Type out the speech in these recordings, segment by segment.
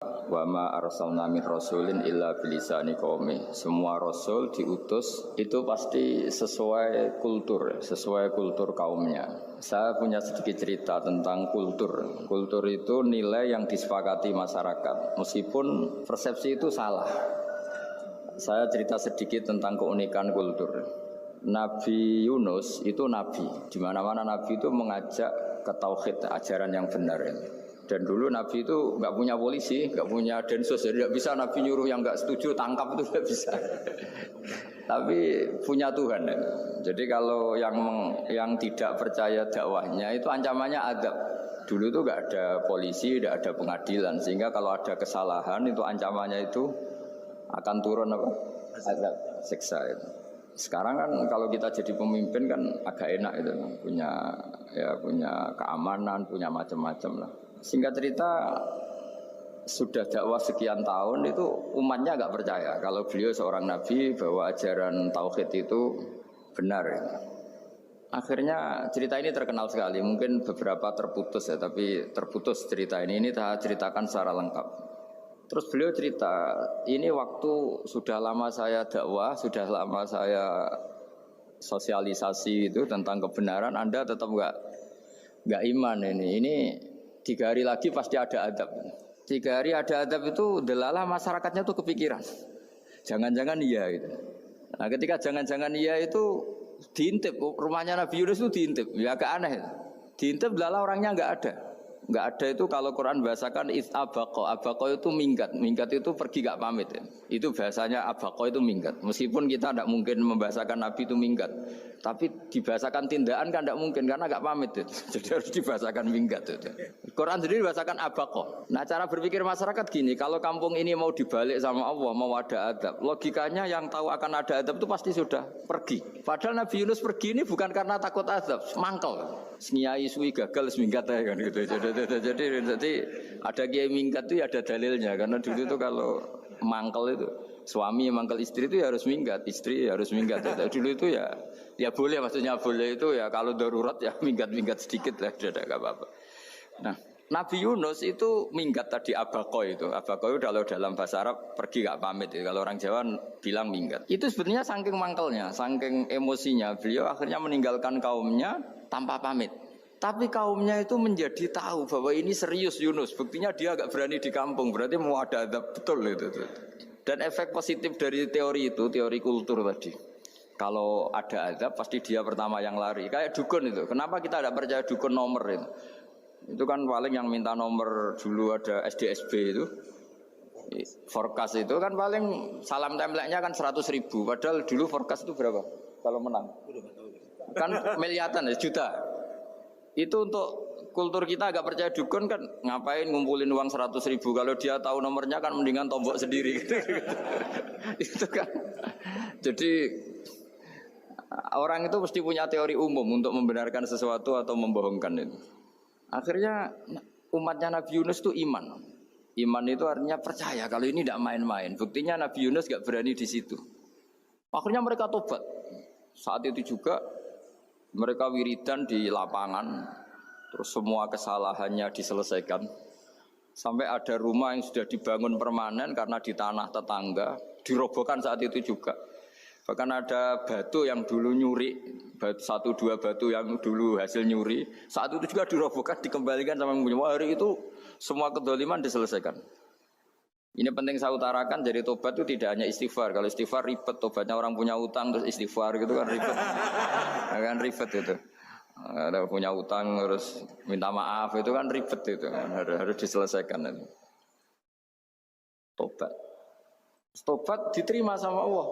Wa ma arsalna min rasulin illa bilisani qaumi. Semua rasul diutus itu pasti sesuai kultur kaumnya. Saya punya sedikit cerita tentang kultur. Kultur itu nilai yang disepakati masyarakat, meskipun persepsi itu salah. Saya cerita sedikit tentang keunikan kultur. Nabi Yunus itu nabi. Di mana-mana nabi itu mengajak ke tauhid, ajaran yang benar. Dan dulu Nabi itu nggak punya polisi, nggak punya densus, jadi nggak bisa Nabi nyuruh yang nggak setuju tangkap, itu nggak bisa. Tapi punya Tuhan. Jadi kalau yang tidak percaya dakwahnya itu ancamannya adab. Dulu itu nggak ada polisi, nggak ada pengadilan, sehingga kalau ada kesalahan itu ancamannya itu akan turun apa? Adab, siksa itu. Sekarang kan kalau kita jadi pemimpin kan agak enak itu, punya keamanan, punya macam-macam lah. Singkat cerita, sudah dakwah sekian tahun itu umatnya agak percaya kalau beliau seorang nabi bahwa ajaran tauhid itu benar. Akhirnya cerita ini terkenal sekali, mungkin beberapa terputus ya, tapi terputus cerita ini saya ceritakan secara lengkap. Terus beliau cerita, ini waktu sudah lama saya dakwah, sudah lama saya sosialisasi itu tentang kebenaran, Anda tetap nggak iman ini 3 hari lagi pasti ada adab. 3 hari ada adab itu delalah masyarakatnya tuh kepikiran. Jangan-jangan iya gitu. Nah ketika jangan-jangan iya itu diintip, rumahnya Nabi Yunus itu diintip. Ya agak aneh. Diintip delalah orangnya nggak ada. Nggak ada itu kalau Quran bahasakan abaqo itu minggat. Minggat itu pergi nggak pamit. Ya. Itu bahasanya abaqo itu minggat. Meskipun kita tidak mungkin membahasakan Nabi itu minggat. Tapi dibahasakan tindakan kan tidak mungkin karena nggak pamit. Ya. Jadi harus dibahasakan minggat. Ya. Quran sendiri bahasakan abaqo. Nah cara berpikir masyarakat gini. Kalau kampung ini mau dibalik sama Allah, mau ada adab. Logikanya yang tahu akan ada adab itu pasti sudah pergi. Padahal Nabi Yunus pergi ini bukan karena takut adab. Mangkel. Nyai suwi gagal seminggat ya kan gitu. Jadi ada kiai minggat itu ya ada dalilnya karena dulu itu kalau mangkel itu suami mangkel istri itu ya harus minggat, istri ya harus minggat. Dulu itu ya boleh, maksudnya boleh itu ya kalau darurat ya minggat sedikit lah tidak apa-apa. Nah Nabi Yunus itu minggat tadi abaqo itu kalau dalam bahasa Arab pergi gak pamit ya. Kalau orang Jawa bilang minggat. Itu sebetulnya saking mangkelnya, saking emosinya beliau akhirnya meninggalkan kaumnya tanpa pamit. Tapi kaumnya itu menjadi tahu bahwa ini serius Yunus. Buktinya dia agak berani di kampung. Berarti mau ada adab betul itu. Dan efek positif dari teori itu, teori kultur tadi. Kalau ada adab pasti dia pertama yang lari. Kayak dukun itu. Kenapa kita tidak percaya dukun nomor itu? Itu kan paling yang minta nomor dulu ada SDSB itu. Forecast itu kan paling salam templeknya kan 100.000. Padahal dulu forecast itu berapa? Kalau menang? Kan miliaran ya, juta. Itu untuk kultur kita agak percaya dukun kan ngapain ngumpulin uang 100.000 kalau dia tahu nomornya kan mendingan tombok sendiri gitu. Itu kan. Jadi orang itu mesti punya teori umum untuk membenarkan sesuatu atau membohongkan itu. Akhirnya umatnya Nabi Yunus itu iman. Iman itu artinya percaya kalau ini tidak main-main. Buktinya Nabi Yunus gak berani di situ. Akhirnya mereka tobat. Saat itu juga mereka wiridan di lapangan, terus semua kesalahannya diselesaikan. Sampai ada rumah yang sudah dibangun permanen karena di tanah tetangga, dirobohkan saat itu juga. Bahkan ada batu yang dulu nyuri, 1-2 batu yang dulu hasil nyuri, saat itu juga dirobohkan, dikembalikan sama penghuni. Hari itu semua kedoliman diselesaikan. Ini penting saya utarakan, jadi tobat itu tidak hanya istighfar. Kalau istighfar ribet, tobatnya orang punya utang terus istighfar gitu kan ribet. Kan ribet itu. Ada punya utang terus minta maaf itu kan ribet itu kan harus diselesaikan itu. Tobat diterima sama Allah.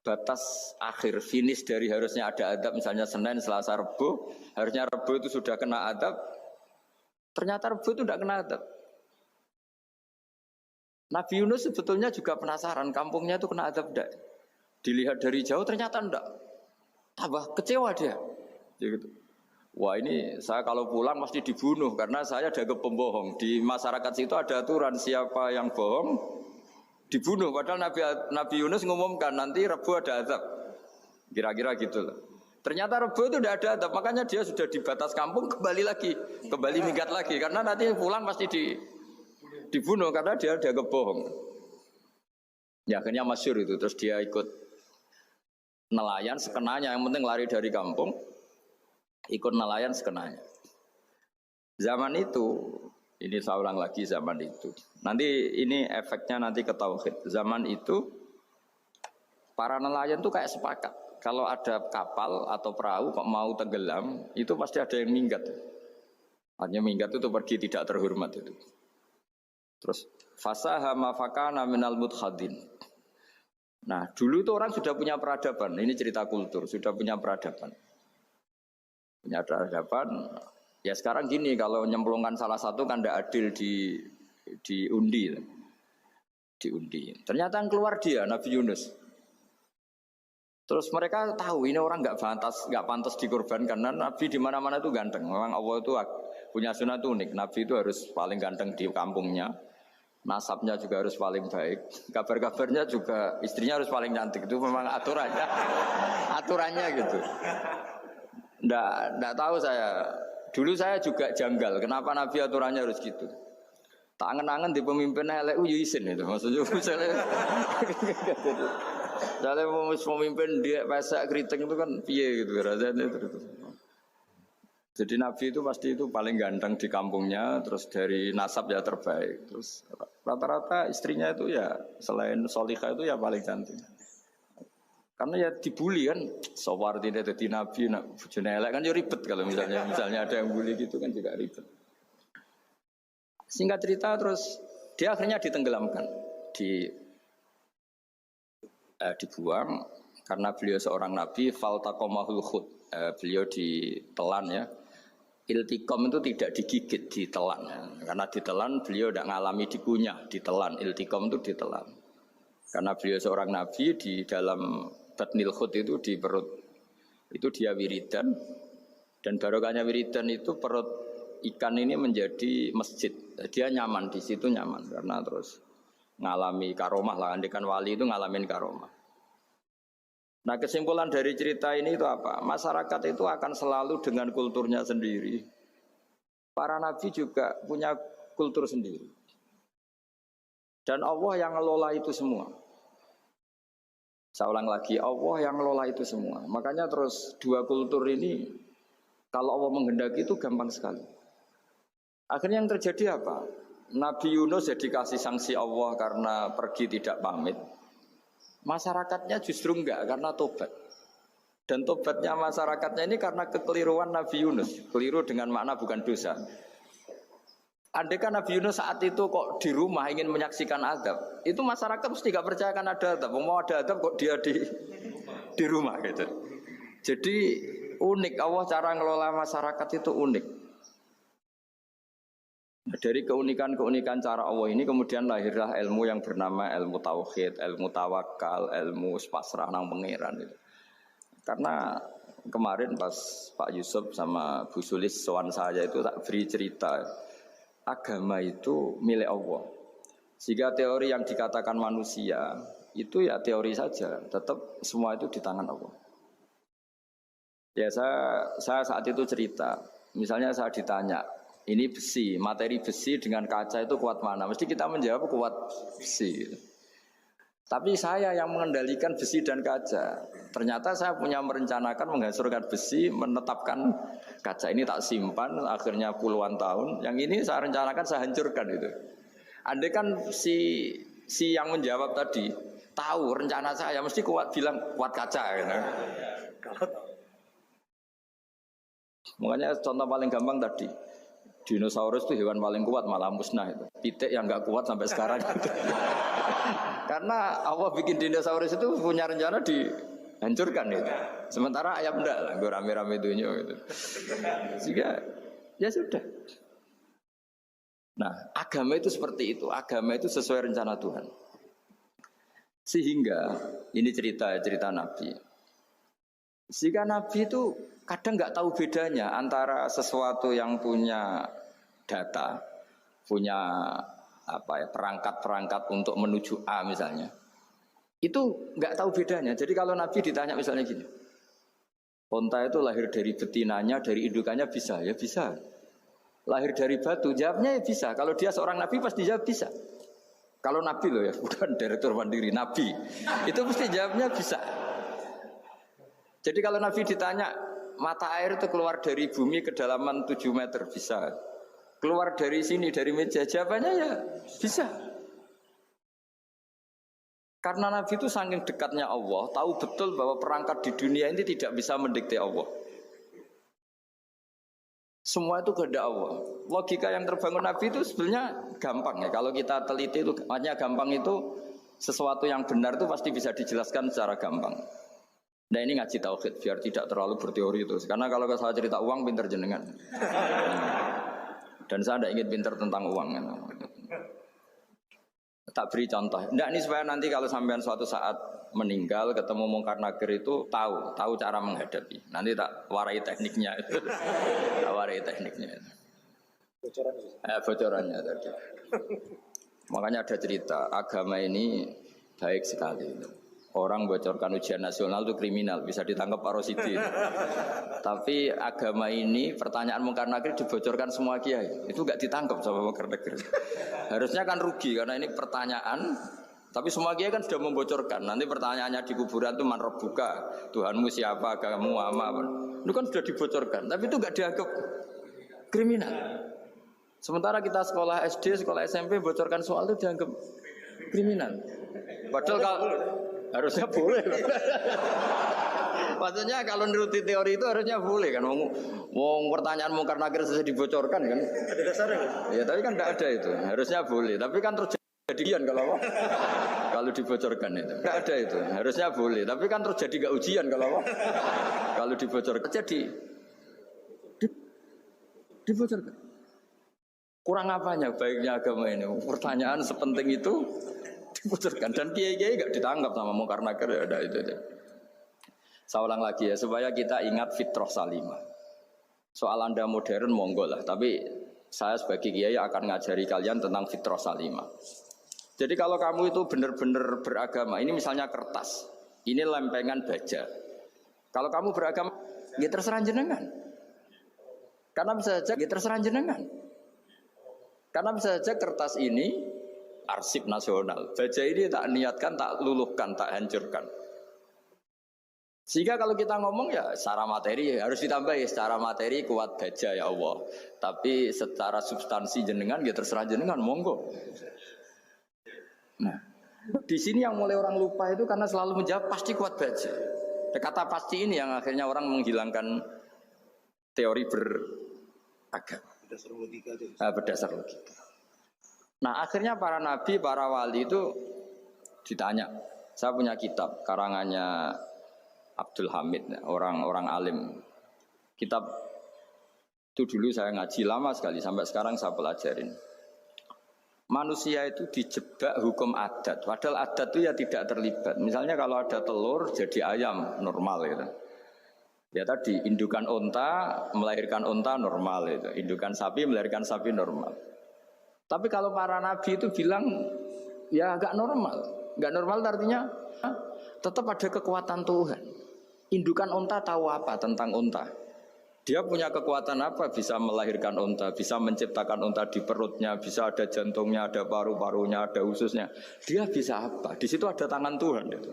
Batas akhir finish dari harusnya ada adab misalnya Senin, Selasa, Rabu, harusnya Rabu itu sudah kena adab. Ternyata Rabu itu tidak kena adab. Nabi Yunus sebetulnya juga penasaran kampungnya itu kena adab enggak. Dilihat dari jauh ternyata enggak. Tambah kecewa dia. Gitu. Wah ini saya kalau pulang pasti dibunuh karena saya dianggap pembohong. Di masyarakat situ ada aturan siapa yang bohong dibunuh. Padahal Nabi Yunus ngumumkan nanti Rabu ada adab. Kira-kira gitu loh. Ternyata Rabu itu tidak ada adab. Makanya dia sudah di batas kampung kembali minggat lagi. Karena nanti pulang pasti Dibunuh karena dia kebohong. Ya akhirnya masyhur itu. Terus dia ikut nelayan sekenanya. Yang penting lari dari kampung. Ikut nelayan sekenanya. Zaman itu, ini saya ulang lagi zaman itu. Nanti ini efeknya nanti ke tauhid. Zaman itu para nelayan tuh kayak sepakat. Kalau ada kapal atau perahu kok mau tenggelam, itu pasti ada yang minggat. Hanya minggat itu pergi tidak terhormat itu. Terus fasahama fakana minal mudkhadin. Nah, dulu itu orang sudah punya peradaban. Ini cerita kultur, sudah punya peradaban. Punya peradaban. Ya sekarang gini, kalau nyemplungkan salah satu kan tidak adil diundi. Diundi. Ternyata yang keluar dia, Nabi Yunus. Terus mereka tahu ini orang nggak pantas dikorbankan. Karena Nabi di mana-mana itu ganteng. Memang Allah itu punya sunat unik. Nabi itu harus paling ganteng di kampungnya. Nasabnya juga harus paling baik. Kabar-kabarnya juga istrinya harus paling cantik. Itu memang aturannya. Aturannya gitu. Nggak tahu saya. Dulu saya juga janggal. Kenapa Nabi aturannya harus gitu? Tak angen-angen di pemimpinnya LU Yusin itu. Maksudnya misalnya pemimpin dia pesak keriting itu kan piye gitu rasanya itu. Jadi Nabi itu pasti itu paling ganteng di kampungnya, terus dari nasab ya terbaik, terus rata-rata istrinya itu ya selain solihah itu ya paling cantik. Karena ya dibully kan, Sawardi ini jadi Nabi, bujune elek kan ya ribet kalau misalnya ada yang bully gitu kan juga ribet. Singkat cerita terus dia akhirnya ditenggelamkan, dibuang karena beliau seorang Nabi, faltaqamahul khut, beliau ditelan ya. Iltikom itu tidak digigit, ditelan. Karena ditelan beliau tidak mengalami dikunyah, ditelan. Iltikom itu ditelan. Karena beliau seorang nabi di dalam batnil khut itu di perut itu dia wiridan, dan barokahnya wiridan itu perut ikan ini menjadi masjid. Dia nyaman di situ, nyaman karena terus ngalami karomah lah. Andikan wali itu ngalamin karomah. Nah, kesimpulan dari cerita ini itu apa? Masyarakat itu akan selalu dengan kulturnya sendiri. Para nabi juga punya kultur sendiri. Dan Allah yang ngelola itu semua. Saya ulang lagi, Allah yang ngelola itu semua. Makanya terus dua kultur ini, kalau Allah menghendaki itu gampang sekali. Akhirnya yang terjadi apa? Nabi Yunus jadi kasih sanksi Allah karena pergi tidak pamit. Masyarakatnya justru enggak karena tobat. Dan tobatnya masyarakatnya ini karena kekeliruan Nabi Yunus. Keliru dengan makna bukan dosa. Andai kan Nabi Yunus saat itu kok di rumah ingin menyaksikan azab, itu masyarakat mesti gak percaya kan ada azab. Mau ada azab kok dia di rumah gitu. Jadi unik, Allah cara ngelola masyarakat itu unik. Dari keunikan-keunikan cara Allah ini kemudian lahirlah ilmu yang bernama ilmu tauhid, ilmu tawakal, ilmu pasrah nang pangeran itu. Karena kemarin pas Pak Yusuf sama Bu Sulis sowan saya itu tak beri cerita, agama itu milik Allah. Sehingga teori yang dikatakan manusia itu ya teori saja, tetap semua itu di tangan Allah. Ya saya saat itu cerita, misalnya saya ditanya, ini besi, materi besi dengan kaca itu kuat mana? Mesti kita menjawab kuat besi. Tapi saya yang mengendalikan besi dan kaca. Ternyata saya punya merencanakan menghancurkan besi, menetapkan kaca ini tak simpan, akhirnya puluhan tahun. Yang ini saya rencanakan saya hancurkan itu. Andai kan si yang menjawab tadi tahu rencana saya, mesti kuat bilang kuat kaca. Gitu. Makanya contoh paling gampang tadi. Dinosaurus itu hewan paling kuat malah musnah itu. Pitik yang nggak kuat sampai sekarang. Karena Allah bikin dinosaurus itu punya rencana dihancurkan itu. Sementara ayam enggak lah, gue rame-rame dunia gitu. Sehingga ya sudah. Nah, agama itu seperti itu. Agama itu sesuai rencana Tuhan. Sehingga ini cerita Nabi. Sehingga Nabi itu kadang nggak tahu bedanya antara sesuatu yang punya data, punya perangkat-perangkat untuk menuju A misalnya, itu nggak tahu bedanya. Jadi kalau Nabi ditanya misalnya gini, onta itu lahir dari betinanya, dari indukannya bisa, ya bisa. lahir dari batu? Jawabnya ya bisa. Kalau dia seorang nabi pasti jawab bisa. Kalau nabi loh ya, bukan direktur mandiri, nabi. Itu pasti jawabnya bisa. Jadi kalau nabi ditanya, mata air itu keluar dari bumi kedalaman 7 meter, bisa. Keluar dari sini, dari meja, jawabannya ya bisa. Karena nabi itu saking dekatnya Allah, tahu betul bahwa perangkat di dunia ini tidak bisa mendikte Allah. Semua itu kehendak Allah. Logika yang terbangun nabi itu sebenarnya gampang ya. Kalau kita teliti itu hanya gampang itu sesuatu yang benar itu pasti bisa dijelaskan secara gampang. Nah ini ngaji tauhid biar tidak terlalu berteori itu. Karena kalau saya cerita uang pinter jenengan. Dan saya tidak ingin pinter tentang uang. Tak beri contoh. Tidak ini supaya nanti kalau sampean suatu saat meninggal ketemu mungkar nakir itu tahu cara menghadapi. Nanti tak warai tekniknya itu. Tak warai tekniknya. Bocorannya tadi. Makanya ada cerita agama ini baik sekali. Orang bocorkan ujian nasional itu kriminal, bisa ditangkap Pak Rosidi. Tapi agama ini pertanyaan mungkar nakir dibocorkan semua kiai, itu nggak ditangkap sama mungkar nakir. Harusnya kan rugi karena ini pertanyaan, tapi semua kiai kan sudah membocorkan. Nanti pertanyaannya di kuburan itu man rabbuka, Tuhanmu siapa, agamamu apa. Itu kan sudah dibocorkan, tapi itu nggak dianggap kriminal. Sementara kita sekolah SD, sekolah SMP bocorkan soal itu dianggap kriminal. Padahal kalau harusnya boleh. Maksudnya kalau menuruti teori itu harusnya boleh kan. Wong pertanyaan mungkar nakir saja dibocorkan kan. Ada dasarnya kan? Ya tapi kan tidak ada itu. Harusnya boleh. Tapi kan terjadi kalau dibocorkan itu. Tidak ada itu. Harusnya boleh. Tapi kan terjadi gak ujian kalau dibocorkan. Jadi dibocorkan. Kurang apanya baiknya agama ini? Pertanyaan sepenting itu dibocorkan dan kiai-kiai gak ditangkap sama mungkar nakir ya ada itu. Saya ulang lagi ya supaya kita ingat fitrah salimah. Soal Anda modern monggo lah, tapi saya sebagai kiai akan ngajari kalian tentang fitrah salimah. Jadi kalau kamu itu benar-benar beragama, ini misalnya kertas, ini lempengan baja. Kalau kamu beragama, ya terserah jenengan. Karena bisa saja ya terserah jenengan. Karena bisa saja kertas ini arsip nasional. Baja ini tak niatkan, tak luluhkan, tak hancurkan. Sehingga kalau kita ngomong ya secara materi harus ditambah ya secara materi kuat baja ya Allah. Tapi secara substansi jenengan ya terserah jenengan monggo. Nah, di sini yang mulai orang lupa itu karena selalu menjawab pasti kuat baja. Kata pasti ini yang akhirnya orang menghilangkan teori beragama. Berdasar logika. Nah akhirnya para nabi, para wali itu ditanya. Saya punya kitab karangannya Abdul Hamid, orang alim. Kitab itu dulu saya ngaji lama sekali, sampai sekarang saya pelajarin. Manusia itu dijebak hukum adat, padahal adat itu ya tidak terlibat. Misalnya kalau ada telur jadi ayam normal gitu. Ya tadi indukan unta melahirkan unta normal itu, indukan sapi melahirkan sapi normal. Tapi kalau para nabi itu bilang ya nggak normal artinya tetap ada kekuatan Tuhan. Indukan unta tahu apa tentang unta? Dia punya kekuatan apa bisa melahirkan unta, bisa menciptakan unta di perutnya, bisa ada jantungnya, ada paru-parunya, ada ususnya. Dia bisa apa? Di situ ada tangan Tuhan itu.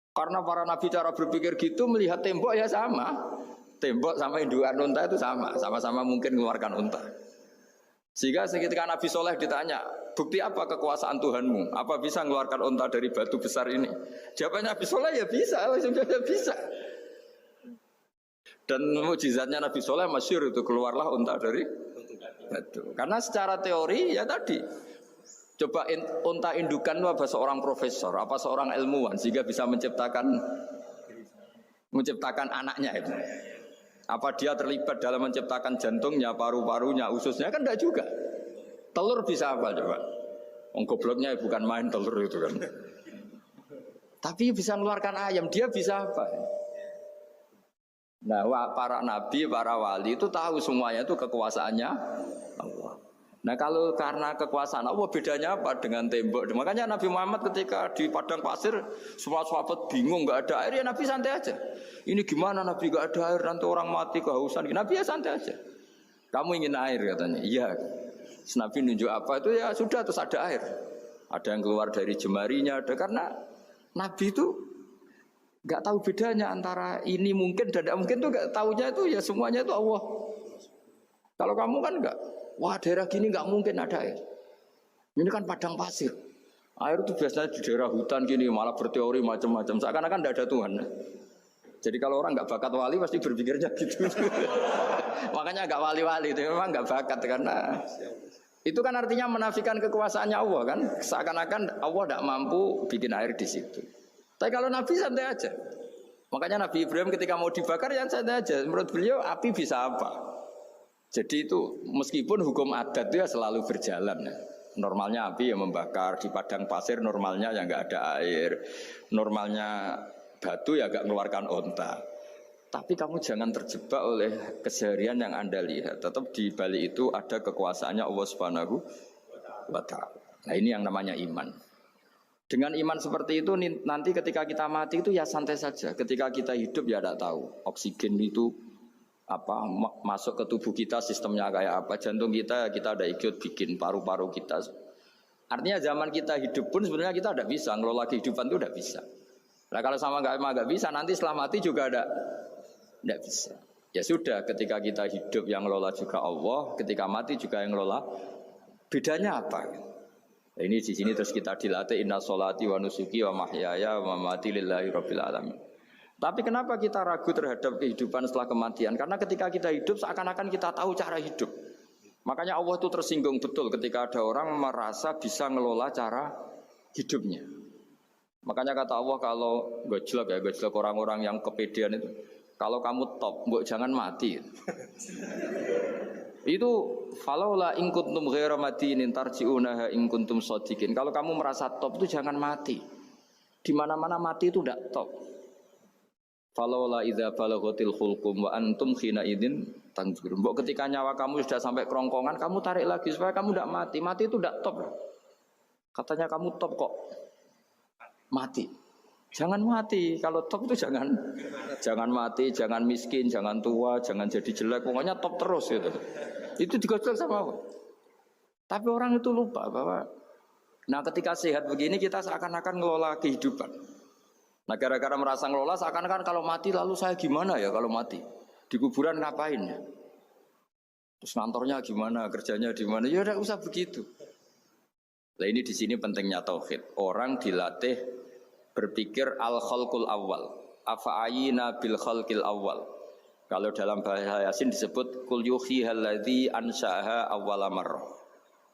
Karena para nabi cara berpikir gitu melihat tembok ya sama. Tembok sama indukan unta itu sama-sama mungkin mengeluarkan unta. Sehingga ketika Nabi Soleh ditanya, bukti apa kekuasaan Tuhanmu? Apa bisa mengeluarkan unta dari batu besar ini? Jawabannya Nabi Soleh ya bisa, ya bisa. Dan mukjizatnya Nabi Soleh masyhur itu keluarlah unta dari batu. Karena secara teori ya tadi, coba unta indukan itu apa seorang profesor, apa seorang ilmuwan sehingga bisa menciptakan anaknya itu. Apa dia terlibat dalam menciptakan jantungnya, paru-parunya, ususnya kan enggak juga. Telur bisa apa coba? Gobloknya bukan main telur itu kan. Tapi bisa mengeluarkan ayam, dia bisa apa? Nah, para nabi, para wali itu tahu semuanya itu kekuasaannya Allah. Nah, kalau karena kekuasaan Allah bedanya apa dengan tembok? Makanya Nabi Muhammad ketika di padang pasir semua sahabat bingung nggak ada air ya Nabi santai aja. Ini gimana Nabi nggak ada air nanti orang mati kehausan? Nabi ya santai aja. Kamu ingin air katanya. Iya. Nabi nunjuk apa itu ya sudah terus ada air. Ada yang keluar dari jemarinya, ada karena Nabi itu nggak tahu bedanya antara ini mungkin dan tidak mungkin tuh nggak tahunya itu ya semuanya itu Allah. Kalau kamu kan nggak, wah daerah gini nggak mungkin ada air. Ini kan padang pasir. Air itu biasanya di daerah hutan gini malah berteori macam-macam. Seakan-akan tidak ada Tuhan. Jadi kalau orang nggak bakat wali pasti berpikirnya gitu. Makanya nggak wali-wali itu memang nggak bakat karena itu kan artinya menafikan kekuasaannya Allah kan. Seakan-akan Allah tidak mampu bikin air di situ. Tapi kalau Nabi santai aja. Makanya Nabi Ibrahim ketika mau dibakar ya santai aja. Menurut beliau api bisa apa? Jadi itu meskipun hukum adat itu ya selalu berjalan. Normalnya api yang membakar di padang pasir, normalnya ya nggak ada air. Normalnya batu ya nggak mengeluarkan onta. Tapi kamu jangan terjebak oleh keseharian yang Anda lihat. Tetap di balik itu ada kekuasaannya Allah Subhanahu wa Ta'ala. Nah ini yang namanya iman. Dengan iman seperti itu nanti ketika kita mati itu ya santai saja. Ketika kita hidup ya tidak tahu. Oksigen itu apa masuk ke tubuh kita sistemnya kayak apa. Jantung kita ada ikut bikin paru-paru kita. Artinya zaman kita hidup pun sebenarnya kita tidak bisa. Ngelola kehidupan itu tidak bisa. Nah kalau sama nggak bisa nanti setelah mati juga tidak bisa. Ya sudah, ketika kita hidup yang ngelola juga Allah, ketika mati juga yang ngelola. Bedanya apa? Nah, ini di sini terus kita dilatih inna sholati wa nusuki wa mahyaya wa mamati lillahi rabbil alamin. Tapi kenapa kita ragu terhadap kehidupan setelah kematian? Karena ketika kita hidup seakan-akan kita tahu cara hidup. Makanya Allah itu tersinggung betul ketika ada orang merasa bisa ngelola cara hidupnya. Makanya kata Allah kalau gojlok orang-orang yang kepedean itu, kalau kamu top, mbok jangan mati. Itu falaula in kuntum ghaira madinin tarji'unaha in kuntum shadiqin. Kalau kamu merasa top itu jangan mati. Di mana-mana mati itu tidak top. Falaula idza balaghatil khulqum wa antum khina idzin tanzurun. Mbok ketika nyawa kamu sudah sampai kerongkongan, kamu tarik lagi supaya kamu tidak mati. Mati itu tidak top. Katanya kamu top kok. Mati. Jangan mati. Kalau top itu jangan mati, jangan miskin, jangan tua, jangan jadi jelek. Pokoknya top terus gitu. Itu digosok sama Allah. Tapi orang itu lupa bahwa nah ketika sehat begini kita seakan-akan ngelola kehidupan. Nah gara-gara merasa ngelola seakan-akan kalau mati lalu saya gimana ya kalau mati? Di kuburan ngapain ya? Terus kantornya gimana, kerjanya di mana? Ya udah usah begitu. Nah ini di sini pentingnya tauhid. Orang dilatih berpikir al-khalqul awal. Afa'ayina bil khalqil awal. Kalau dalam bahasa Yasin disebut kul yuhyihal ladzi ansha'aha awwala marrah.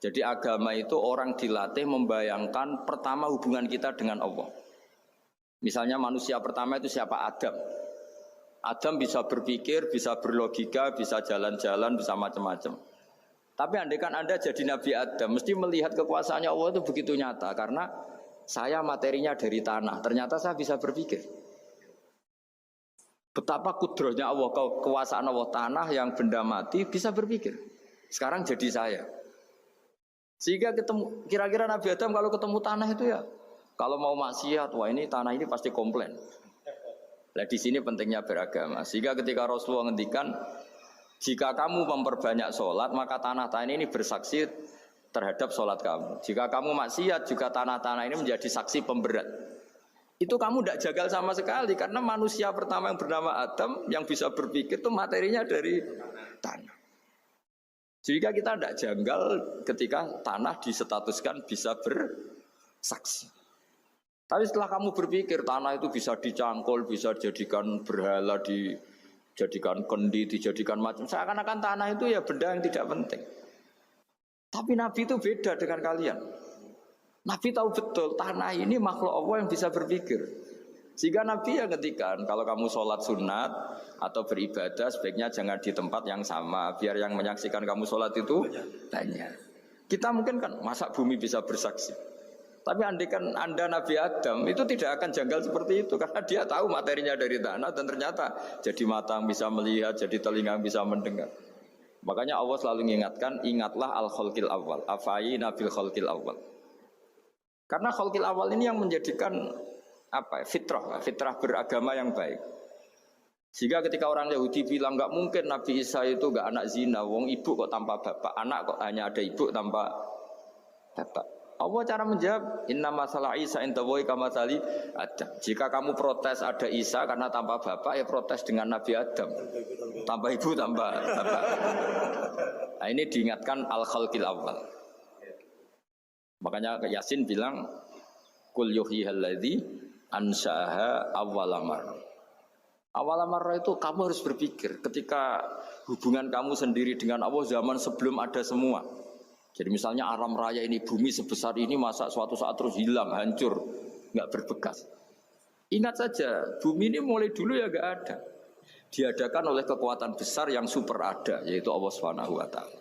Jadi agama itu orang dilatih membayangkan pertama hubungan kita dengan Allah. Misalnya manusia pertama itu siapa? Adam. Adam bisa berpikir, bisa berlogika, bisa jalan-jalan, bisa macam-macam. Tapi andaikan Anda jadi Nabi Adam, mesti melihat kekuasaannya Allah itu begitu nyata. Karena saya materinya dari tanah, ternyata saya bisa berpikir. Betapa kudrohnya Allah, kekuasaan Allah tanah yang benda mati bisa berpikir. Sekarang jadi saya. Sehingga ketemu, kira-kira Nabi Adam kalau ketemu tanah itu ya, kalau mau maksiat, wah ini tanah ini pasti komplain. Nah di sini pentingnya beragama. Sehingga ketika Rasulullah ngendikan, jika kamu memperbanyak sholat, maka tanah-tanah ini bersaksi terhadap sholat kamu. Jika kamu maksiat, juga tanah-tanah ini menjadi saksi pemberat. Itu kamu tidak jagal sama sekali, karena manusia pertama yang bernama Adam yang bisa berpikir itu materinya dari tanah. Jika kita tidak janggal ketika tanah disetatuskan bisa bersaksi. Tapi setelah kamu berpikir tanah itu bisa dicangkul, bisa dijadikan berhala, dijadikan kendi, dijadikan macam. Seakan-akan tanah itu ya benda yang tidak penting. Tapi Nabi itu beda dengan kalian. Nabi tahu betul tanah ini makhluk Allah yang bisa berpikir. Sehingga Nabi ya ngetikan kalau kamu sholat sunat atau beribadah sebaiknya jangan di tempat yang sama. Biar yang menyaksikan kamu sholat itu banyak. Kita mungkin kan masa bumi bisa bersaksi. Tapi andaikan Anda Nabi Adam itu tidak akan janggal seperti itu. Karena dia tahu materinya dari tanah dan ternyata jadi mata yang bisa melihat, jadi telinga yang bisa mendengar. Makanya Allah selalu mengingatkan, ingatlah al-khalqil awal. Afayina bil khalqil awal. Karena khalqil awal ini yang menjadikan fitrah beragama yang baik. Sehingga ketika orang Yahudi bilang nggak mungkin Nabi Isa itu nggak anak zina, wong ibu kok tanpa bapak, anak kok hanya ada ibu tanpa bapak. Allah cara menjawab, inna masalah Isa indawohi kamasali Adam. Jika kamu protes ada Isa karena tanpa bapak, ya protes dengan Nabi Adam, tanpa ibu tanpa bapak. Nah ini diingatkan al-khalqil awal. Makanya Yasin bilang, kul yuhyihalladzi ansa'aha awwalamar. Awal marah itu kamu harus berpikir ketika hubungan kamu sendiri dengan Allah zaman sebelum ada semua. Jadi misalnya alam raya ini bumi sebesar ini masa suatu saat terus hilang, hancur, nggak berbekas. Ingat saja bumi ini mulai dulu ya nggak ada. Diadakan oleh kekuatan besar yang super ada yaitu Allah Subhanahu Wa Taala.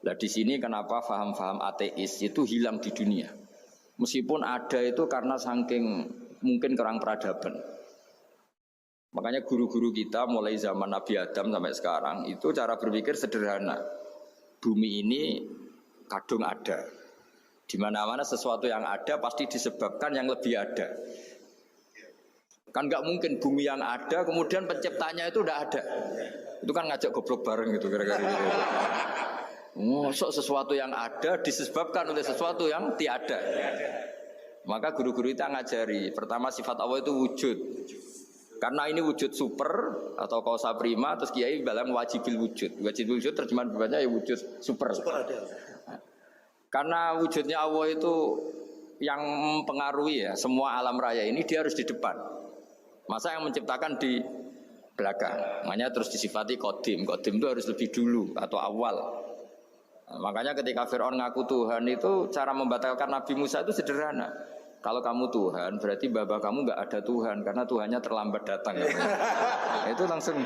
Nah di sini kenapa faham-faham ateis itu hilang di dunia. Meskipun ada itu karena saking mungkin kurang peradaban. Makanya guru-guru kita mulai zaman Nabi Adam sampai sekarang itu cara berpikir sederhana. Bumi ini kadung ada. Di mana-mana sesuatu yang ada pasti disebabkan yang lebih ada. Kan nggak mungkin bumi yang ada kemudian penciptanya itu udah ada. Itu kan ngajak goblok bareng gitu kira-kira gitu. Masuk sesuatu yang ada disebabkan oleh sesuatu yang tiada. Maka guru-guru kita ngajari pertama sifat Allah itu wujud. Karena ini wujud super atau kausa prima, terus kiai bilang wajibil wujud. Wajibil wujud terjemahan bebasnya ya wujud super. Karena wujudnya Allah itu yang mempengaruhi ya semua alam raya ini dia harus di depan. Masa yang menciptakan di belakang. Makanya terus disifati kodim. Kodim itu harus lebih dulu atau awal. Nah, makanya ketika Fir'aun ngaku Tuhan itu cara membatalkan Nabi Musa itu sederhana. Kalau kamu Tuhan, berarti baba kamu nggak ada Tuhan karena Tuhannya terlambat datang. Nah, itu langsung,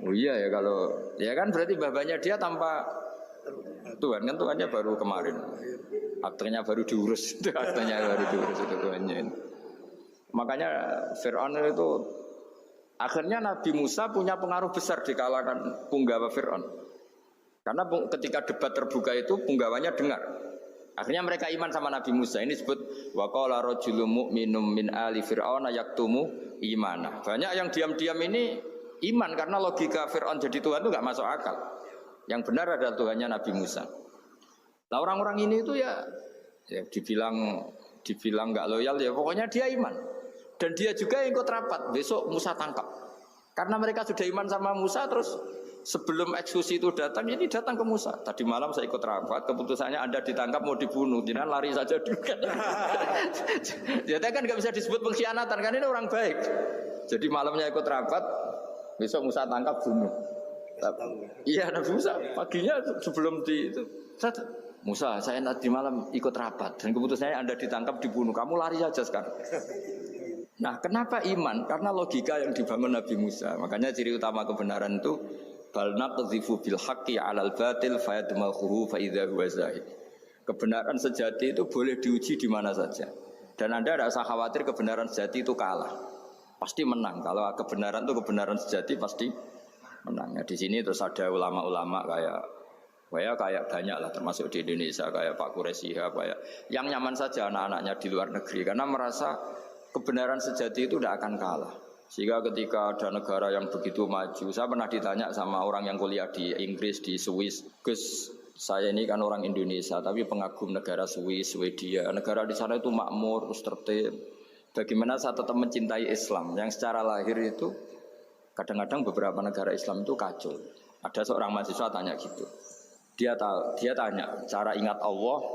oh iya ya kalau, ya kan berarti babanya dia tanpa Tuhan kan Tuhannya baru kemarin, aktenya baru diurus, itu aktenya baru diurus itu Tuhannya. Makanya Fir'aun itu akhirnya Nabi Musa punya pengaruh besar di kalangan punggawa Fir'aun, karena ketika debat terbuka itu punggawanya dengar. Akhirnya mereka iman sama Nabi Musa. Ini disebut wa qala rajulun mu'minun min ali fir'aun yaktumu imana. Banyak yang diam-diam ini iman karena logika Fir'aun jadi Tuhan itu enggak masuk akal. Yang benar adalah Tuhannya Nabi Musa. Nah orang-orang ini itu ya dibilang enggak loyal ya pokoknya dia iman. Dan dia juga yang ikut rapat. Besok Musa tangkap. Karena mereka sudah iman sama Musa terus sebelum eksekusi itu datang, ini datang ke Musa. Tadi malam saya ikut rapat, keputusannya Anda ditangkap mau dibunuh, jangan lari saja dulu kan. Jadi kan nggak bisa disebut pengkhianatan, kan ini orang baik. Jadi malamnya ikut rapat, besok Musa tangkap bunuh. Iya Nabi Musa paginya sebelum di itu, Musa saya tadi malam ikut rapat dan keputusannya Anda ditangkap dibunuh, kamu lari saja sekarang. Nah kenapa iman? Karena logika yang dibangun Nabi Musa. Makanya ciri utama kebenaran itu bal naqdhifu bil haqqi 'alal batil fayadmaghuhu fa idza huwa zahid. Kebenaran sejati itu boleh diuji di mana saja. Dan Anda tidak usah khawatir kebenaran sejati itu kalah. Pasti menang. Kalau kebenaran itu kebenaran sejati pasti menang. Nah, di sini terus ada ulama-ulama kayak banyak lah termasuk di Indonesia kayak Pak Quraisy kayak yang nyaman saja anak-anaknya di luar negeri karena merasa kebenaran sejati itu tidak akan kalah. Sehingga ketika ada negara yang begitu maju, saya pernah ditanya sama orang yang kuliah di Inggris, di Swiss, Gus, saya ini kan orang Indonesia, tapi pengagum negara Swiss, Swedia, negara di sana itu makmur, tertib. Bagaimana saya tetap mencintai Islam, yang secara lahir itu, kadang-kadang beberapa negara Islam itu kacau. Ada seorang mahasiswa tanya gitu, dia tanya, cara ingat Allah,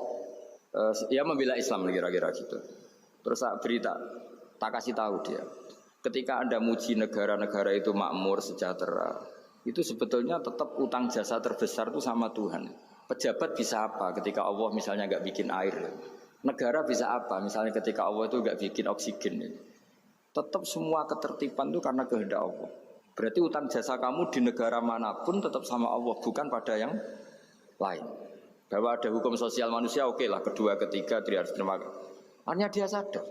dia membela Islam kira-kira gitu. Terus saya tak kasih tahu dia. Ketika Anda muji negara-negara itu makmur, sejahtera, itu sebetulnya tetap utang jasa terbesar itu sama Tuhan. Pejabat bisa apa ketika Allah misalnya nggak bikin air? Negara bisa apa misalnya ketika Allah itu nggak bikin oksigen? Tetap semua ketertiban itu karena kehendak Allah. Berarti utang jasa kamu di negara manapun tetap sama Allah, bukan pada yang lain. Bahwa ada hukum sosial manusia, oke lah, kedua, ketiga, dia harus terima. Hanya dia sadar.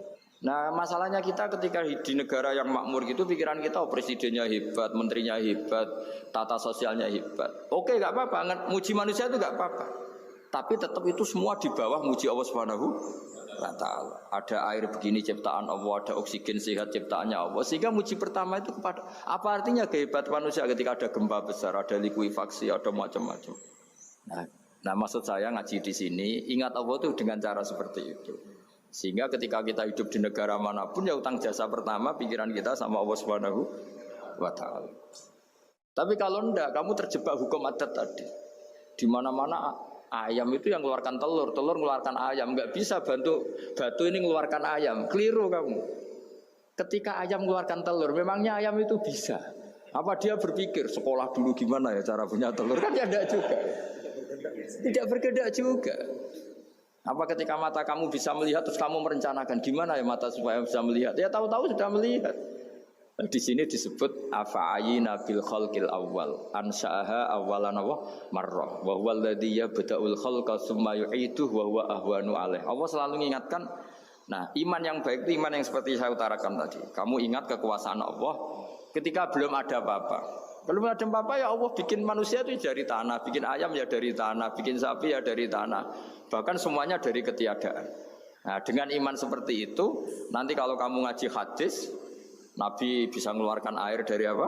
Nah masalahnya kita ketika di negara yang makmur gitu pikiran kita presidennya hebat, menterinya hebat, tata sosialnya hebat. Oke gak apa-apa, muji manusia itu gak apa-apa. Tapi tetap itu semua di bawah muji Allah Subhanahu wa taala. Ada air begini ciptaan Allah, ada oksigen sehat ciptaannya Allah. Sehingga muji pertama itu kepada apa artinya kehebatan manusia ketika ada gempa besar, ada likuifaksi, ada macam-macam. Nah, maksud saya ngaji di sini ingat Allah itu dengan cara seperti itu. Sehingga ketika kita hidup di negara manapun ya utang jasa pertama pikiran kita sama Allah Subhanahu wa taala. Tapi kalau enggak, kamu terjebak hukum adat tadi. Di mana-mana ayam itu yang mengeluarkan telur, telur mengeluarkan ayam. Enggak bisa batu ini mengeluarkan ayam. Keliru kamu. Ketika ayam mengeluarkan telur, memangnya ayam itu bisa? Apa dia berpikir sekolah dulu gimana ya cara punya telur? Kan ya enggak juga. Tidak berkehendak juga. Apa ketika mata kamu bisa melihat terus kamu merencanakan gimana ya mata supaya bisa melihat? Ya tahu-tahu sudah melihat. Nah, di sini disebut afa'ayina bil khalqil awwal ansa'aha awwalan marrah wa huwa alladzi yabda'ul khalqa tsumma yu'iduhu wa huwa ahwanu alaih. Allah selalu mengingatkan, nah iman yang baik itu iman yang seperti saya utarakan tadi. Kamu ingat kekuasaan Allah ketika belum ada apa-apa. Belum ada apa-apa ya Allah bikin manusia itu dari tanah, bikin ayam ya dari tanah, bikin sapi ya dari tanah. Bahkan semuanya dari ketiadaan. Nah, dengan iman seperti itu, nanti kalau kamu ngaji hadis, Nabi bisa mengeluarkan air dari apa?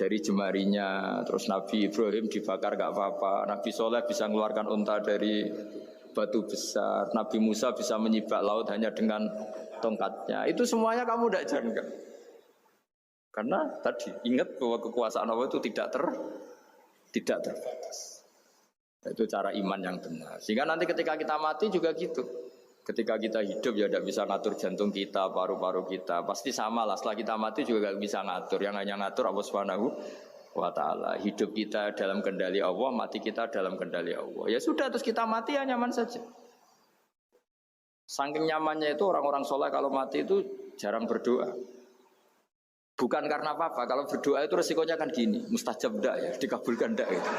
Dari jemarinya. Terus Nabi Ibrahim dibakar gak apa-apa. Nabi Soleh bisa mengeluarkan unta dari batu besar. Nabi Musa bisa menyibak laut hanya dengan tongkatnya. Itu semuanya kamu tidak jangka. Karena tadi ingat bahwa kekuasaan Allah itu tidak terbatas. Itu cara iman yang benar. Sehingga nanti ketika kita mati juga gitu. Ketika kita hidup ya tidak bisa ngatur jantung kita, paru-paru kita. Pasti sama lah. Setelah kita mati juga tidak bisa ngatur. Yang hanya ngatur Allah Subhanahu wa taala. Hidup kita dalam kendali Allah, mati kita dalam kendali Allah. Ya sudah, terus kita mati ya nyaman saja. Saking nyamannya itu orang-orang soleh kalau mati itu jarang berdoa. Bukan karena apa-apa. Kalau berdoa itu resikonya kan gini, mustajab ndak ya, dikabulkan ndak itu.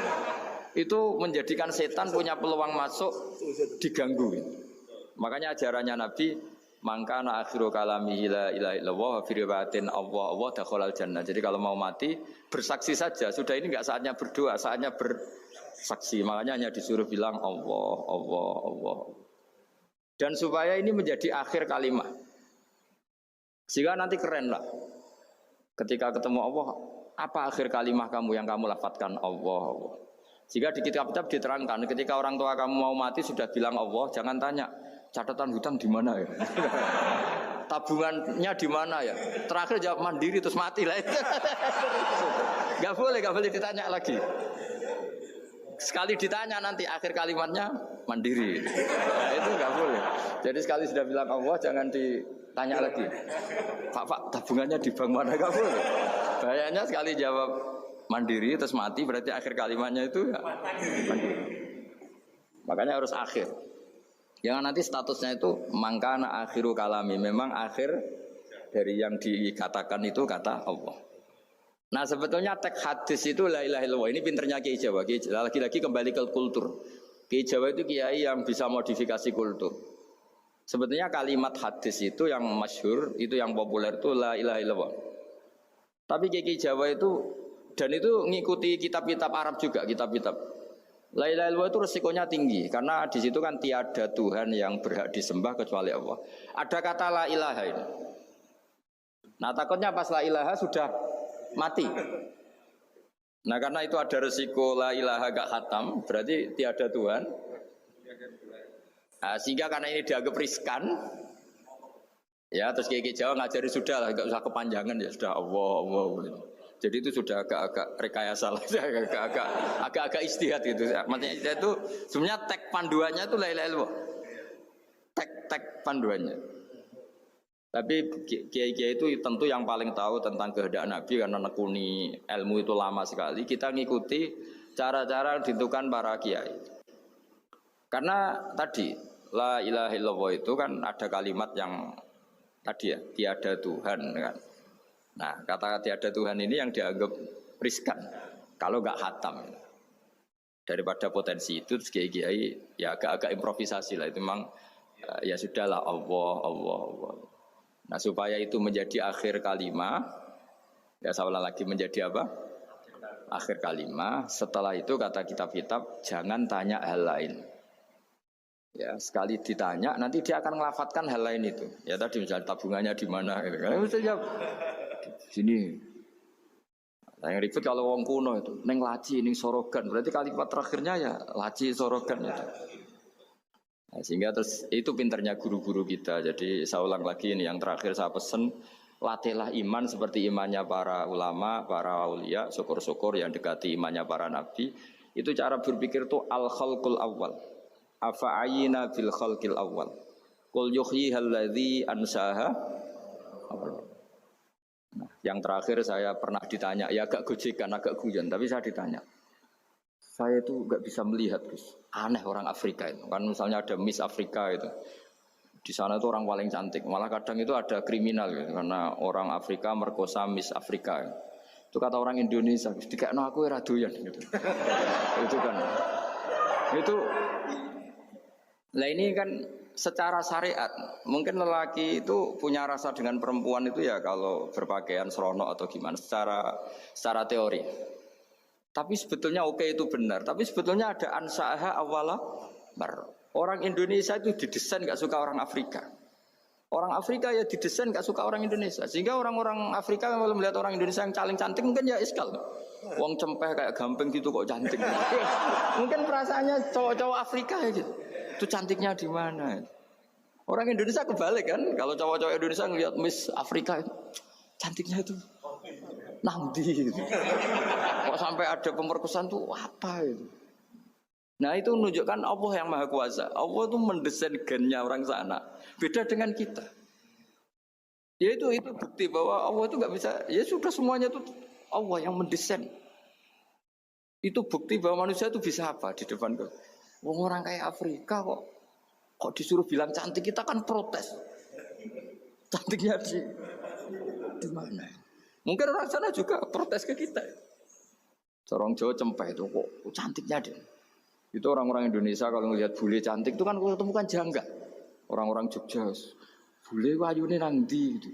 Itu menjadikan setan punya peluang masuk diganggu. Makanya ajarannya Nabi, mangkana akhiru kalamihi la ilaha illallah wa fi riwayatin Allah dakhalal jannah. Jadi kalau mau mati bersaksi saja. Sudah ini enggak saatnya berdoa, saatnya bersaksi. Makanya hanya disuruh bilang Allah, Allah, Allah. Dan supaya ini menjadi akhir kalimat. Sehingga nanti keren lah. Ketika ketemu Allah, apa akhir kalimah kamu yang kamu lafadzkan Allah, Allah. Jika di kitab-kitab diterangkan, ketika orang tua kamu mau mati sudah bilang Allah, jangan tanya catatan hutang di mana ya, tabungannya di mana ya. Terakhir jawab mandiri terus mati lah. Gak boleh ditanya lagi. Sekali ditanya nanti akhir kalimatnya mandiri. Itu gak boleh. Jadi sekali sudah bilang Allah, jangan ditanya lagi. Pak, tabungannya di bank mana? Gak boleh. Bahayanya sekali jawab mandiri terus mati berarti akhir kalimatnya itu ya mandiri. Makanya harus akhir. Jangan nanti statusnya itu mangkana akhiru kalami. Memang akhir dari yang dikatakan itu kata Allah. Nah sebetulnya teks hadis itu la ilaha illallah. Ini pinternya Kiai Jawa. Lagi-lagi kembali ke kultur. Kiai Jawa itu kiai yang bisa modifikasi kultur. Sebetulnya kalimat hadis itu yang masyhur, itu yang populer itu la ilaha illallah. Tapi Kiai Jawa itu, dan itu ngikuti kitab-kitab Arab juga, kitab-kitab. La ilaha illallah itu resikonya tinggi karena di situ kan tiada Tuhan yang berhak disembah kecuali Allah. Ada kata la ilaha ini. Nah takutnya pas la ilaha sudah mati. Nah karena itu ada resiko la ilaha gak khatam, berarti tiada Tuhan. Nah, sehingga karena ini dianggap riskan, ya terus Kiai Jawa ngajari sudah lah, gak usah kepanjangan ya sudah Allah, Allah. Jadi itu sudah agak-agak rekayasa lah, agak-agak istihad gitu. Maksudnya itu sebenarnya teks panduannya itu la ilaha illallah. Teks panduannya. Tapi kiai-kiai itu tentu yang paling tahu tentang kehendak Nabi karena nekuni ilmu itu lama sekali. Kita ngikuti cara-cara ditentukan para kiai. Karena tadi la ilaha illallah itu kan ada kalimat yang tadi ya tiada Tuhan kan. Nah kata tiada Tuhan ini yang dianggap riskan kalau nggak khatam. Daripada potensi itu kiai-kiai ya agak-agak improvisasi lah itu memang ya sudahlah Allah Allah Allah. Nah supaya itu menjadi akhir kalimat, ya saya ulang lagi menjadi apa? Akhir kalimat. Setelah itu kata kitab-kitab jangan tanya hal lain. Ya, sekali ditanya nanti dia akan melafatkan hal lain itu. Ya tadi misalnya tabungannya di mana gitu. Kan mesti jawab sini. Nah, yang ribet kalau wong kuno itu neng laci, neng sorogan. Berarti kalimat terakhirnya ya laci sorogan itu. Nah, sehingga terus itu pinternya guru-guru kita. Jadi saya ulang lagi ini yang terakhir saya pesen. Latihlah iman seperti imannya para ulama, para aulia, syukur-syukur yang dekati imannya para nabi. Itu cara berpikir itu al-khalqul awal. Afa'ayina bil khalqil awal. Qul yuhyihal ladzi ansaha. Nah, yang terakhir saya pernah ditanya, ya agak gojekan, agak guyon, tapi saya ditanya. Saya itu enggak bisa melihat, Gus. Aneh orang Afrika itu. Kan misalnya ada Miss Afrika itu. Di sana itu orang paling cantik. Malah kadang itu ada kriminal gitu, karena orang Afrika merkosa Miss Afrika. Itu kata orang Indonesia, dikakno aku ora doyan gitu. Itu kan. Itu lah ini kan secara syariat, mungkin lelaki itu punya rasa dengan perempuan itu ya kalau berpakaian serono atau gimana secara teori. Tapi sebetulnya oke itu benar, tapi sebetulnya ada ansa'aha awala bar. Orang Indonesia itu didesain gak suka orang Afrika. Orang Afrika ya didesain gak suka orang Indonesia. Sehingga orang-orang Afrika kalau melihat orang Indonesia yang paling cantik mungkin ya iskal. Wong cempeh kayak gampang gitu kok cantik. Mungkin perasaannya cowok-cowok Afrika ya gitu. Itu cantiknya di mana? Orang Indonesia kebalik kan. Kalau cowok-cowok Indonesia ngelihat Miss Afrika cantiknya itu nangdi gitu. Kok sampai ada pemerkosaan tuh apa itu? Nah itu menunjukkan Allah yang Maha Kuasa. Allah itu mendesain gennya orang sana. Beda dengan kita. Ya itu bukti bahwa Allah itu nggak bisa. Ya sudah semuanya itu Allah yang mendesain. Itu bukti bahwa manusia itu bisa apa di depan kita. Orang kayak Afrika kok disuruh bilang cantik, kita kan protes. Cantiknya di mana? Mungkin orang sana juga protes ke kita. Orang Jawa cempeh itu kok cantiknya deh. Itu orang-orang Indonesia kalau ngelihat bule cantik itu kan kalau ketemu kan janggal. Orang-orang Jogja, bule wayune nang ndi gitu.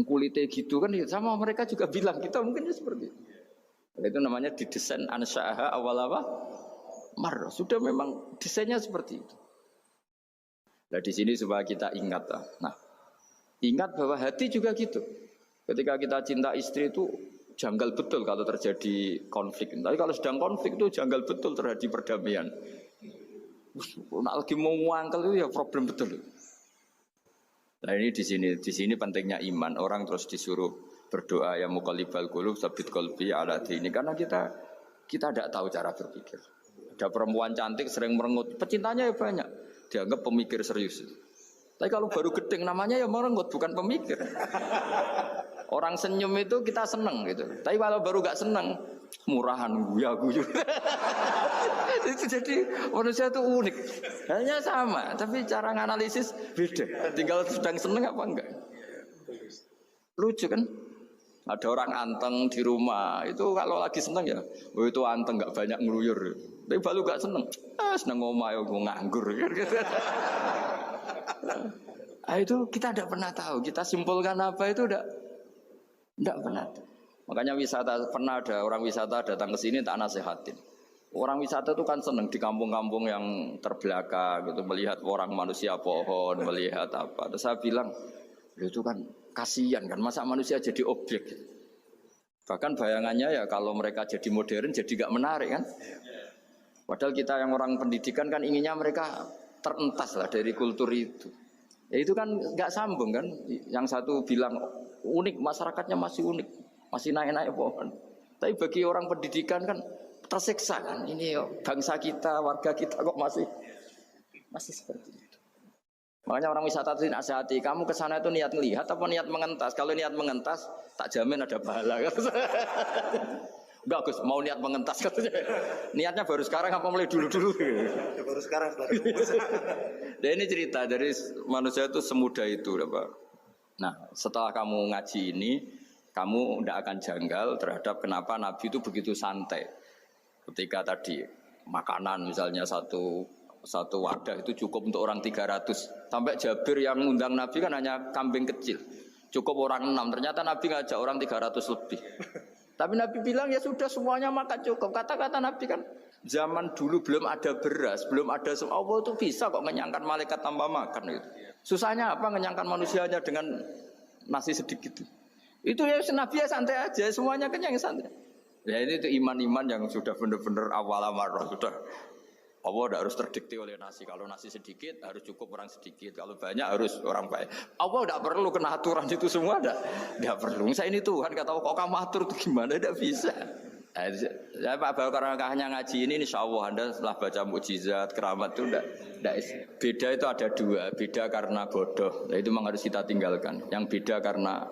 Kulite gitu kan sama mereka juga bilang kita mungkin seperti itu. Itu namanya didesain ansa'aha awal apa? Mar. Sudah memang desainnya seperti itu. Nah di sini supaya kita ingat lah. Nah, ingat bahwa hati juga gitu. Ketika kita cinta istri itu janggal betul kalau terjadi konflik. Tapi kalau sedang konflik itu janggal betul terjadi perdamaian. Nak lagi mau ngangkel itu ya problem betul. Nah ini di sini pentingnya iman. Orang terus disuruh berdoa ya muqallibal qulub tsabbit qalbi ala dini, karena kita tidak tahu cara berpikir. Ada perempuan cantik sering merengut, pecintanya ya banyak, dianggap pemikir serius. Tapi kalau baru gedeng namanya ya merengut, bukan pemikir. Orang senyum itu kita seneng gitu. Tapi kalau baru gak seneng, murahan guya-guyu. Itu jadi manusia itu unik. Hanya sama, tapi cara nganalisis beda. Tinggal sedang seneng apa enggak. Lucu kan? Ada orang anteng di rumah, itu kalau lagi seneng ya, oh itu anteng gak banyak ngeluyur. Tapi baru gak seneng, seneng ngomah ya gue nganggur. Nah, itu kita tidak pernah tahu. Kita simpulkan apa itu tidak pernah. Makanya wisata, pernah ada orang wisata datang ke sini tak nasihatin. Orang wisata itu kan senang di kampung-kampung yang terbelakang gitu, melihat orang manusia pohon, melihat apa. Terus saya bilang, itu kan kasihan kan, masa manusia jadi objek. Bahkan bayangannya ya kalau mereka jadi modern jadi gak menarik kan. Padahal kita yang orang pendidikan kan inginnya mereka terentas lah dari kultur itu. Ya itu kan gak sambung kan. Yang satu bilang unik, masyarakatnya masih unik, masih naik-naik pohon. Tapi bagi orang pendidikan kan tersiksa kan. Ini bangsa kita, warga kita kok masih seperti itu. Makanya orang wisata itu nasihati, kamu ke sana itu niat melihat apa niat mengentas? Kalau niat mengentas, tak jamin ada pahala. Enggak Gus, mau niat mengentas katanya. Niatnya baru sekarang apa mulai dulu-dulu? Ya, baru sekarang. Dan ini cerita dari manusia itu semudah itu, Pak. Nah, setelah kamu ngaji ini, kamu tidak akan janggal terhadap kenapa Nabi itu begitu santai. Ketika tadi makanan misalnya satu wadah itu cukup untuk orang 300. Sampai Jabir yang ngundang Nabi kan hanya kambing kecil. Cukup orang 6. Ternyata Nabi ngajak orang 300 lebih. Tapi Nabi bilang ya sudah semuanya makan cukup. Kata-kata Nabi kan zaman dulu belum ada beras, belum ada semua. Allah itu bisa kok ngenyangkan malaikat tanpa makan gitu. Susahnya apa ngenyangkan manusianya dengan nasi sedikit. Itu ya Nabi ya santai aja, semuanya kenyang santai. Ya ini itu iman-iman yang sudah benar-benar awal amarah sudah. Allah tidak harus terdikte oleh nasi. Kalau nasi sedikit harus cukup orang sedikit. Kalau banyak harus orang banyak. Allah tidak perlu kena aturan itu semua. Tidak perlu. Saya ini Tuhan kata kok kamu atur itu gimana? Tidak bisa. Saya Pak Bakar hanya ngaji ini insya Allah Anda setelah baca mukjizat keramat itu tidak. Beda itu ada dua. Beda karena bodoh. Nah, itu memang harus kita tinggalkan. Yang beda karena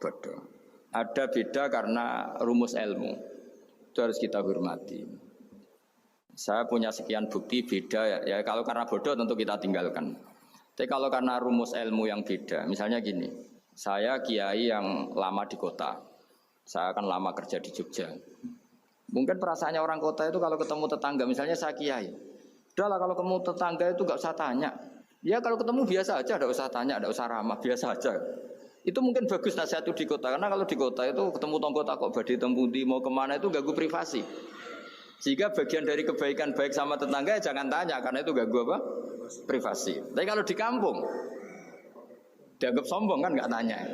bodoh. Ada beda karena rumus ilmu. Itu harus kita hormati. Saya punya sekian bukti beda ya kalau karena bodoh tentu kita tinggalkan. Tapi kalau karena rumus ilmu yang beda, misalnya gini, saya kiai yang lama di kota, saya kan lama kerja di Jogja. Mungkin perasaannya orang kota itu kalau ketemu tetangga, misalnya saya kiai, udahlah kalau ketemu tetangga itu nggak usah tanya. Ya kalau ketemu biasa aja, nggak usah tanya, nggak usah ramah, biasa aja. Itu mungkin bagus nasihat itu di kota, karena kalau di kota itu ketemu tonggo takok badhe tempundi mau kemana itu ganggu privasi. Sehingga bagian dari kebaikan baik sama tetangga ya jangan tanya karena itu ganggu apa? Privasi. Tapi kalau di kampung dianggap sombong kan nggak tanya.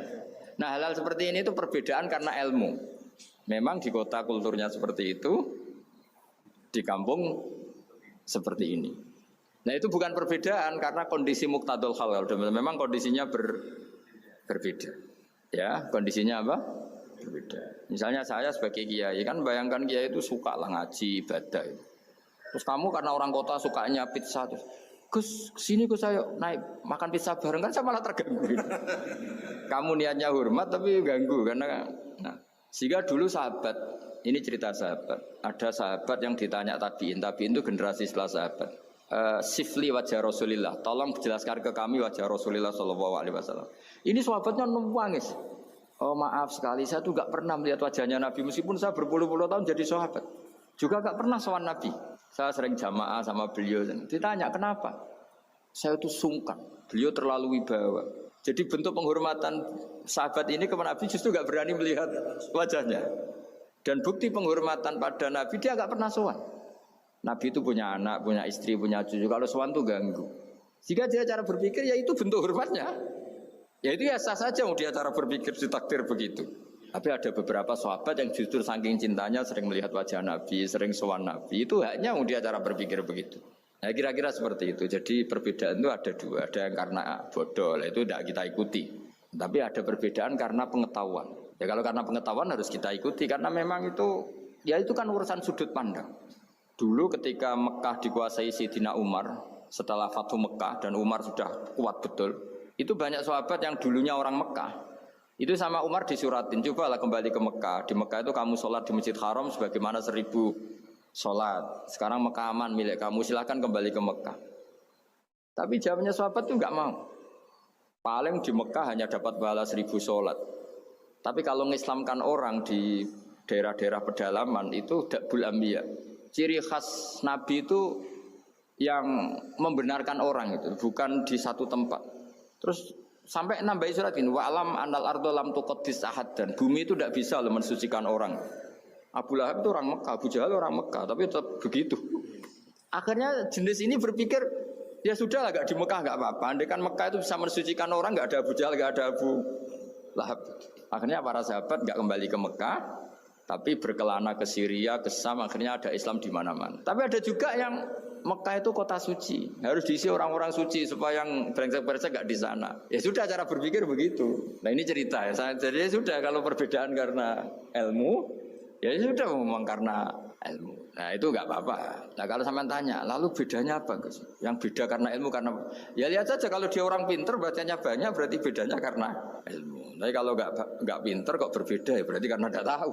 Nah hal-hal seperti ini itu perbedaan karena ilmu. Memang di kota kulturnya seperti itu, di kampung seperti ini. Nah itu bukan perbedaan karena kondisi muqtadul hal. Memang kondisinya berbeda. Ya kondisinya apa? Berbeda. Misalnya saya sebagai kiai kan bayangkan kiai itu suka lah ngaji ibadah. Terus kamu karena orang kota sukanya pizza terus Gus kesini Gus saya naik makan pizza bareng kan saya malah terganggu. Kamu niatnya hormat tapi ganggu karena sehingga dulu sahabat ini cerita sahabat ada sahabat yang ditanya tabiin itu generasi setelah sahabat sifli wajah Rasulillah tolong jelaskan ke kami wajah Rasulillah Shallallahu Alaihi Wasallam. Ini sahabatnya nangis. Oh maaf sekali, saya tuh gak pernah melihat wajahnya Nabi meskipun saya berpuluh-puluh tahun jadi sahabat. Juga gak pernah sowan Nabi. Saya sering jamaah sama beliau. Ditanya kenapa? Saya itu sungkan. Beliau terlalu wibawa. Jadi bentuk penghormatan sahabat ini kepada Nabi justru gak berani melihat wajahnya. Dan bukti penghormatan pada Nabi dia gak pernah sowan. Nabi itu punya anak, punya istri, punya cucu. Kalau sowan tuh ganggu. Jika dia cara berpikir ya itu bentuk hormatnya. Ya itu ya sah saja mau dia cara berpikir ditakdir begitu. Tapi ada beberapa sahabat yang justru saking cintanya sering melihat wajah Nabi, sering sowan Nabi. Itu haknya mau dia cara berpikir begitu. Nah kira-kira seperti itu. Jadi perbedaan itu ada dua. Ada yang karena bodoh, itu tidak kita ikuti. Tapi ada perbedaan karena pengetahuan. Ya kalau karena pengetahuan harus kita ikuti. Karena memang itu, ya itu kan urusan sudut pandang. Dulu ketika Mekah dikuasai Sayyidina Umar, setelah Fathu Mekah dan Umar sudah kuat betul. Itu banyak sahabat yang dulunya orang Mekah. Itu sama Umar disuratin, cobalah kembali ke Mekah. Di Mekah itu kamu sholat di Masjid Haram sebagaimana 1000 sholat. Sekarang Mekah aman milik kamu, silakan kembali ke Mekah. Tapi jawabnya sahabat itu nggak mau. Paling di Mekah hanya dapat pahala 1000 sholat. Tapi kalau mengislamkan orang di daerah-daerah pedalaman itu dakbul ambiya. Ciri khas Nabi itu yang membenarkan orang itu, bukan di satu tempat. Terus sampai nambahi surat ini, wa alam anal ardo lam tuqaddis ahad dan bumi itu tidak bisa loh mensucikan orang. Abu Lahab itu orang Mekah, Abu Jahal orang Mekah, tapi tetap begitu. Akhirnya jenis ini berpikir, ya sudah lah, gak di Mekah gak apa-apa. Andai kan Mekah itu bisa mensucikan orang, gak ada Abu Jahal, gak ada Abu Lahab. Akhirnya para sahabat gak kembali ke Mekah, tapi berkelana ke Syria, ke Syam, akhirnya ada Islam di mana-mana. Tapi ada juga yang Mekah itu kota suci, harus diisi orang-orang suci supaya yang brengsek-brengsek gak di sana. Ya sudah cara berpikir begitu. Nah ini cerita ya. Jadi ya sudah kalau perbedaan karena ilmu, ya sudah memang karena ilmu. Nah itu gak apa-apa. Nah kalau sampean tanya, lalu bedanya apa Gus? Yang beda karena ilmu karena ya lihat saja kalau dia orang pinter bacanya banyak berarti bedanya karena ilmu. Tapi kalau gak pinter kok berbeda ya berarti karena tidak tahu.